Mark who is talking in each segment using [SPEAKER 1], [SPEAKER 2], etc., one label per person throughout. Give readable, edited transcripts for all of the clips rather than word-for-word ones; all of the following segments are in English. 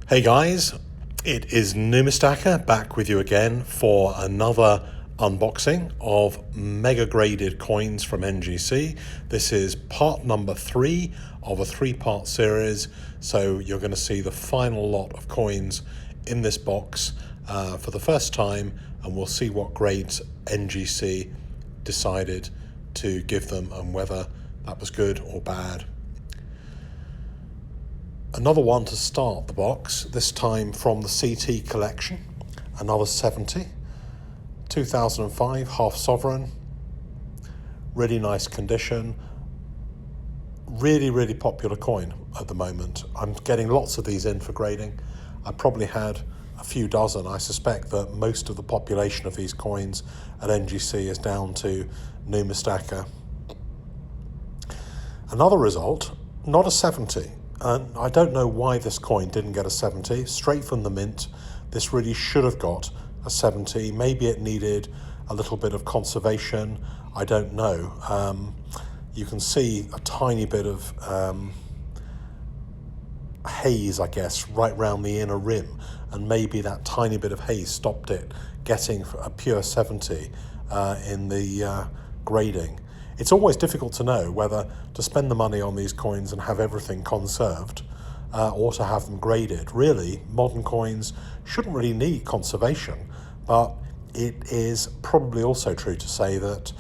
[SPEAKER 1] Hey guys, it is Numistaka back with you again for another unboxing of mega graded coins from NGC. This is part number 3 of a 3-part series, so you're going to see the final lot of coins in this box for the first time, and we'll see what grades NGC decided to give them and whether that was good or bad. Another one to start the box, this time from the CT collection, another 70, 2005 half sovereign, really nice condition, really popular coin at the moment. I'm getting lots of these in for grading. I probably had a few dozen. I suspect that most of the population of these coins at NGC is down to Numistaka. Another result, not a 70. And I don't know why this coin didn't get a 70. Straight from the mint, this really should have got a 70. Maybe it needed a little bit of conservation. I don't know. You can see a tiny bit of haze, I guess, right round the inner rim. And maybe that tiny bit of haze stopped it getting a pure 70 in the grading. It's always difficult to know whether to spend the money on these coins and have everything conserved or to have them graded. Really, modern coins shouldn't really need conservation, but it is probably also true to say that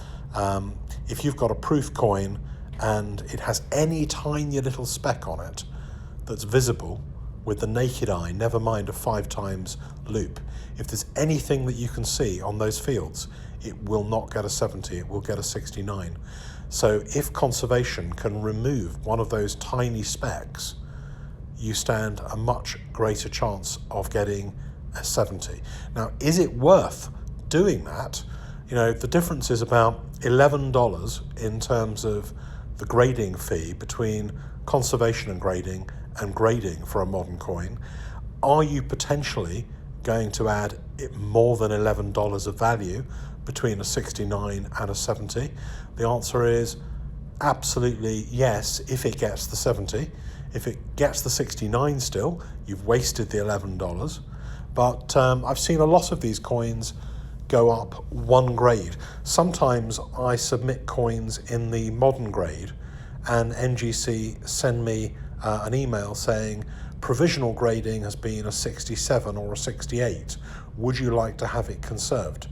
[SPEAKER 1] if you've got a proof coin and it has any tiny little speck on it that's visible with the naked eye, never mind a 5 times loop, if there's anything that you can see on those fields, it will not get a 70, it will get a 69. So if conservation can remove one of those tiny specks, you stand a much greater chance of getting a 70. Now, is it worth doing that? You know, the difference is about $11 in terms of the grading fee between conservation and grading for a modern coin. Are you potentially going to add more than $11 of value between a 69 and a 70? The answer is absolutely yes, if it gets the 70. If it gets the 69 still, you've wasted the $11. But I've seen a lot of these coins go up 1 grade. Sometimes I submit coins in the modern grade and NGC send me an email saying provisional grading has been a 67 or a 68. Would you like to have it conserved?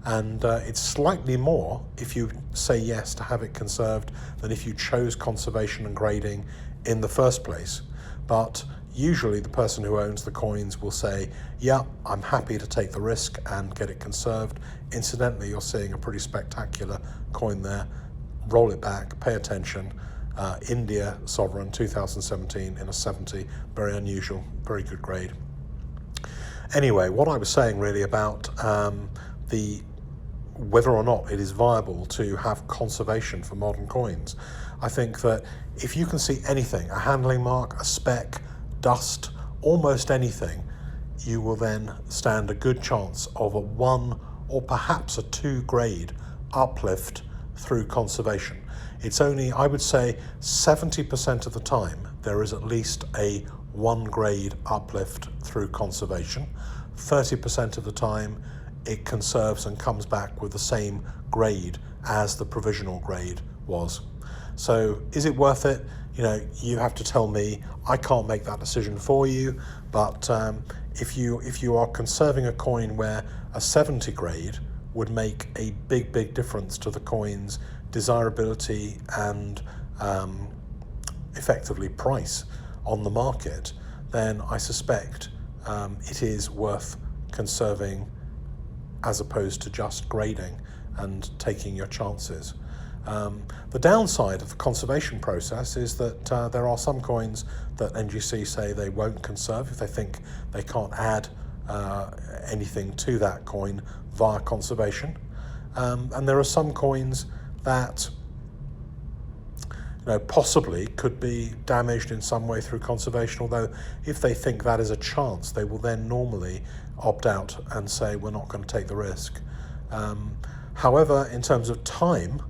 [SPEAKER 1] And it's slightly more if you say yes to have it conserved than if you chose conservation and grading in the first place. But usually the person who owns the coins will say, yeah, I'm happy to take the risk and get it conserved. Incidentally, you're seeing a pretty spectacular coin there. Roll it back, pay attention. India Sovereign 2017 in a 70, very unusual, very good grade. Anyway, what I was saying really about whether or not it is viable to have conservation for modern coins. I think that if you can see anything, a handling mark, a speck, dust, almost anything, you will then stand a good chance of a 1 or perhaps a 2 grade uplift through conservation. It's only, I would say, 70% of the time there is at least a 1 grade uplift through conservation. 30% of the time it conserves and comes back with the same grade as the provisional grade was. So is it worth it? You know, you have to tell me. I can't make that decision for you, but if you are conserving a coin where a 70 grade would make a big difference to the coin's desirability and effectively price on the market, then I suspect it is worth conserving as opposed to just grading and taking your chances. The downside of the conservation process is that there are some coins that NGC say they won't conserve if they think they can't add anything to that coin via conservation. And there are some coins that possibly could be damaged in some way through conservation, although if they think that is a chance, they will then normally opt out and say we're not going to take the risk. However, in terms of time,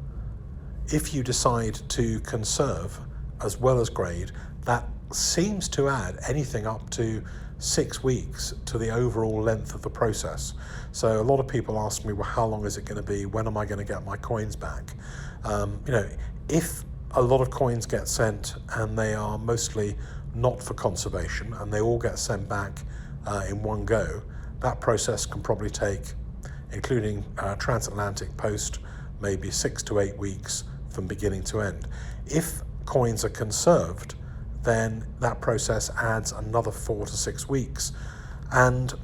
[SPEAKER 1] if you decide to conserve as well as grade, that seems to add anything up to 6 weeks to the overall length of the process. So a lot of people ask me, well, how long is it going to be? When am I going to get my coins back? If a lot of coins get sent and they are mostly not for conservation and they all get sent back in one go, that process can probably take, including transatlantic post, maybe 6 to 8 weeks from beginning to end. If coins are conserved, then that process adds another 4 to 6 weeks. And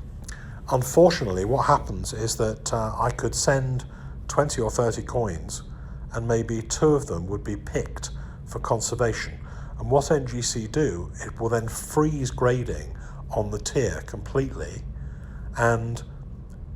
[SPEAKER 1] unfortunately, what happens is that I could send 20 or 30 coins and maybe 2 of them would be picked for conservation. And what NGC do, it will then freeze grading on the tier completely and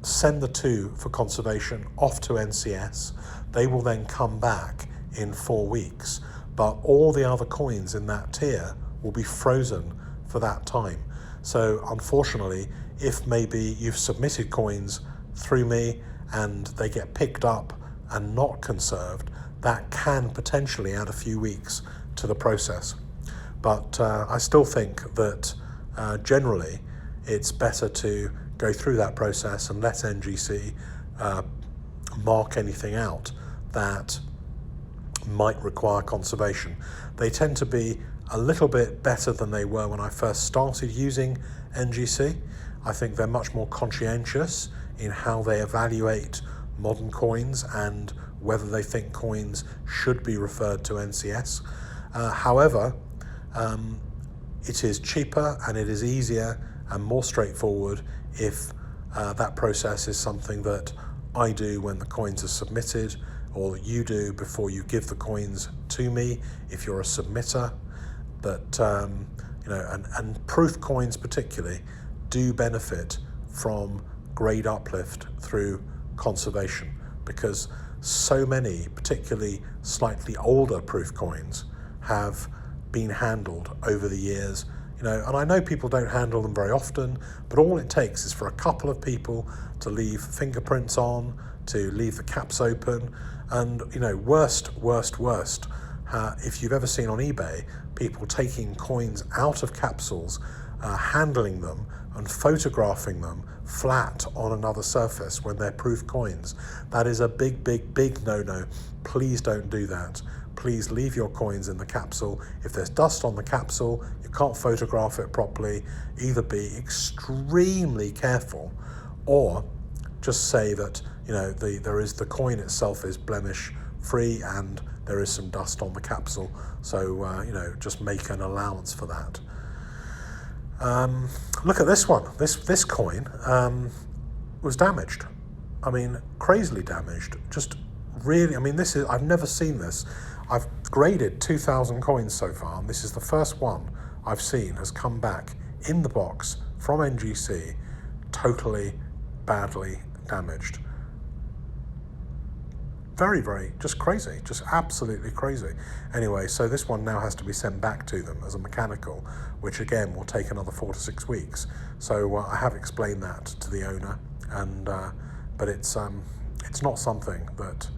[SPEAKER 1] send the 2 for conservation off to NCS. They will then come back in 4 weeks, but all the other coins in that tier will be frozen for that time. So unfortunately, if maybe you've submitted coins through me and they get picked up and not conserved, that can potentially add a few weeks to the process. But I still think that generally it's better to go through that process and let NGC mark anything out that might require conservation. They tend to be a little bit better than they were when I first started using NGC. I think they're much more conscientious in how they evaluate modern coins and whether they think coins should be referred to NCS. However, it is cheaper and it is easier and more straightforward if that process is something that I do when the coins are submitted, or that you do before you give the coins to me if you're a submitter. But and proof coins particularly do benefit from grade uplift through conservation, because so many, particularly slightly older proof coins, have been handled over the years. And I know people don't handle them very often, but all it takes is for a couple of people to leave fingerprints on, to leave the caps open, and worst, if you've ever seen on eBay people taking coins out of capsules, handling them and photographing them flat on another surface when they're proof coins, that is a big no-no. Please don't do that. Please leave your coins in the capsule. If there's dust on the capsule, you can't photograph it properly. Either be extremely careful, or just say that the coin itself is blemish free and there is some dust on the capsule. So just make an allowance for that. Look at this one. This coin was damaged. I mean, crazily damaged. Just really. I mean, I've never seen this. I've graded 2,000 coins so far, and this is the first one I've seen has come back in the box from NGC totally badly damaged. Very, just crazy, just absolutely crazy. Anyway, so this one now has to be sent back to them as a mechanical, which again will take another 4 to 6 weeks. So I have explained that to the owner, and but it's not something that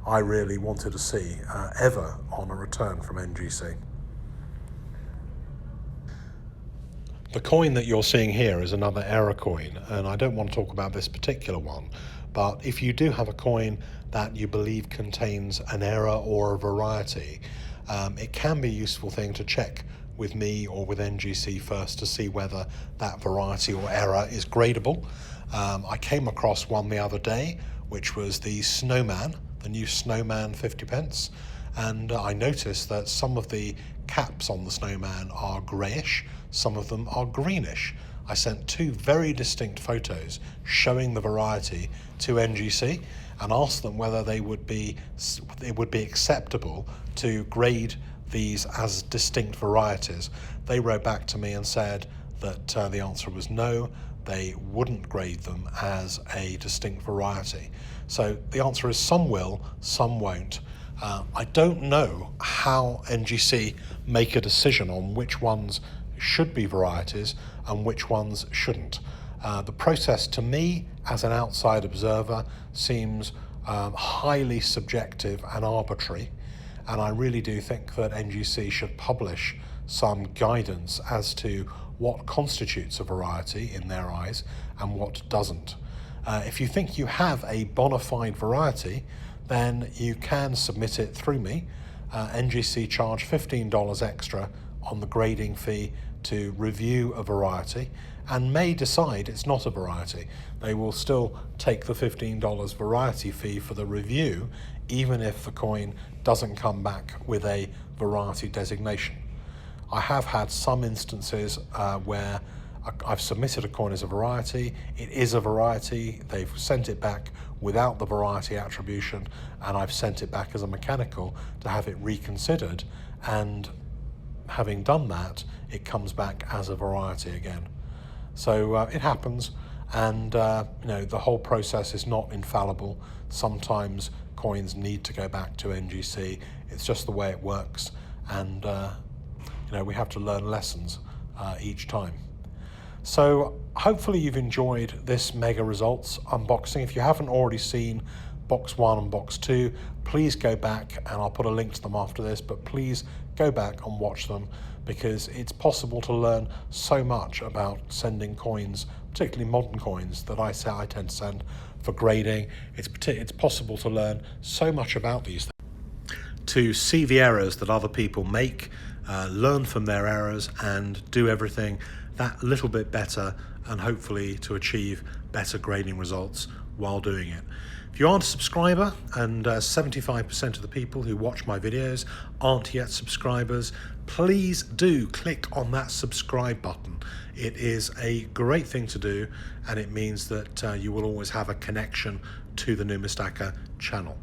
[SPEAKER 1] I really wanted to see ever on a return from NGC. The coin that you're seeing here is another error coin, and I don't want to talk about this particular one, but if you do have a coin that you believe contains an error or a variety, it can be a useful thing to check with me or with NGC first to see whether that variety or error is gradable. I came across one the other day, which was the Snowman, the new Snowman 50p, and I noticed that some of the caps on the Snowman are greyish, some of them are greenish. I sent 2 very distinct photos showing the variety to NGC and asked them whether it would be acceptable to grade these as distinct varieties. They wrote back to me and said that the answer was no, they wouldn't grade them as a distinct variety. So the answer is some will, some won't. I don't know how NGC make a decision on which ones should be varieties and which ones shouldn't. The process to me, as an outside observer, seems highly subjective and arbitrary, and I really do think that NGC should publish some guidance as to what constitutes a variety in their eyes and what doesn't. If you think you have a bona fide variety, then you can submit it through me. NGC charge $15 extra on the grading fee to review a variety, and may decide it's not a variety. They will still take the $15 variety fee for the review, even if the coin doesn't come back with a variety designation. I have had some instances where I've submitted a coin as a variety, it is a variety, they've sent it back without the variety attribution, and I've sent it back as a mechanical to have it reconsidered, and having done that, it comes back as a variety again. So it happens, and the whole process is not infallible. Sometimes coins need to go back to NGC. It's just the way it works, and we have to learn lessons each time. So hopefully you've enjoyed this mega results unboxing. If you haven't already seen box 1 and box 2, please go back, and I'll put a link to them after this, but please go back and watch them, because it's possible to learn so much about sending coins, particularly modern coins that I tend to send for grading. It's possible to learn so much about these things, to see the errors that other people make, learn from their errors, and do everything that little bit better, and hopefully to achieve better grading results while doing it. If you aren't a subscriber, and 75% of the people who watch my videos aren't yet subscribers, please do click on that subscribe button. It is a great thing to do, and it means that you will always have a connection to the Numistacker channel.